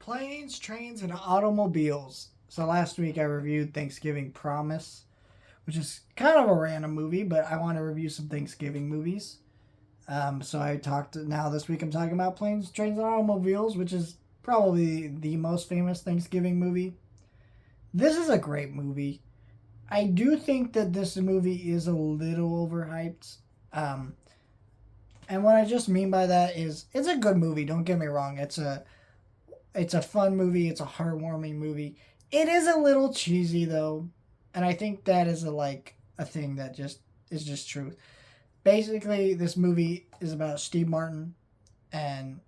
Planes, Trains, and Automobiles. So last week I reviewed Thanksgiving Promise, which is kind of a random movie, but I want to review some Thanksgiving movies. So I talked now this week I'm talking about Planes, Trains, and Automobiles, which is probably the most famous Thanksgiving movie. This is a great movie. I do think that this movie is a little overhyped. Um, and what I just mean by that is it's a good movie. Don't get me wrong. It's a fun movie. It's a heartwarming movie. It is a little cheesy though, and I think that is a thing that just is just truth. Basically, this movie is about Steve Martin, and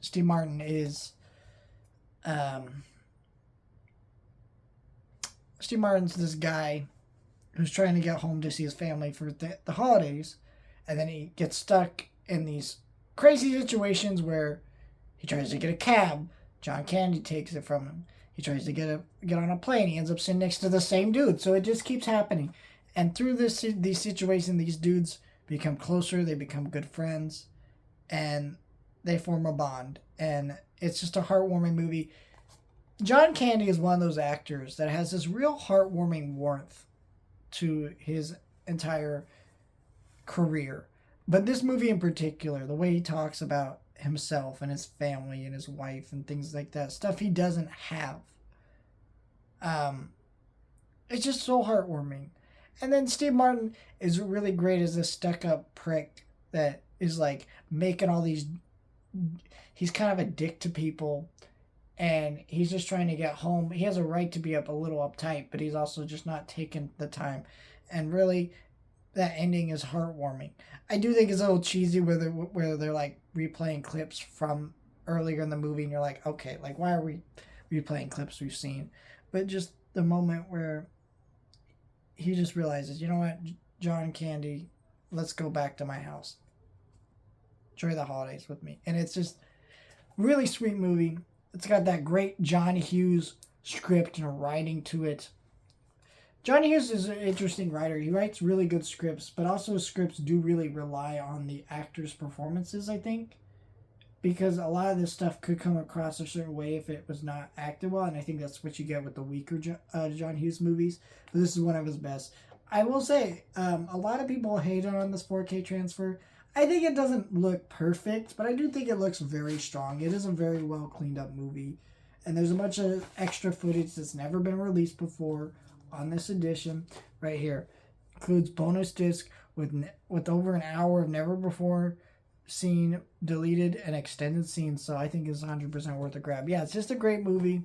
Steve Martin is um, Steve Martin's this guy who's trying to get home to see his family for the holidays, and then he gets stuck in these crazy situations where he tries to get a cab. John Candy takes it from him. He tries to get on a plane. He ends up sitting next to the same dude. So it just keeps happening. And through these situations, these dudes become closer. They become good friends, and they form a bond. And it's just a heartwarming movie. John Candy is one of those actors that has this real heartwarming warmth to his entire career. But this movie in particular, the way he talks about himself and his family and his wife and things like that, stuff he doesn't have. Um, it's just so heartwarming. And then Steve Martin is really great as this stuck up prick that is like making all these. He's kind of a dick to people, and he's just trying to get home. He has a right to be up a little uptight, but he's also just not taking the time. And really, that ending is heartwarming. I do think it's a little cheesy where they're like replaying clips from earlier in the movie, and you're like, okay, like why are we replaying clips we've seen? But just the moment where he just realizes, you know what, John Candy, let's go back to my house, enjoy the holidays with me, and it's just really sweet movie. It's got that great John Hughes script and writing to it. John Hughes is an interesting writer. He writes really good scripts, but also his scripts do really rely on the actors' performances, I think. Because a lot of this stuff could come across a certain way if it was not acted well, and I think that's what you get with the weaker John Hughes movies. But this is one of his best. I will say, a lot of people hated on this 4K transfer. I think it doesn't look perfect, but I do think it looks very strong. It is a very well cleaned up movie, and there's a bunch of extra footage that's never been released before on this edition right here. Includes bonus disc with over an hour of never before seen deleted and extended scenes, so I think it's 100% worth a grab. Yeah, it's just a great movie,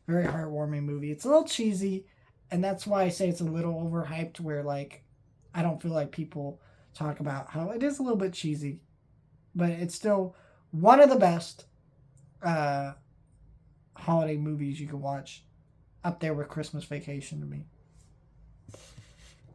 very heartwarming movie. It's a little cheesy, and that's why I say it's a little overhyped, where like I don't feel like people talk about how it is a little bit cheesy, but it's still one of the best uh holiday movies you can watch, up there with Christmas Vacation to me.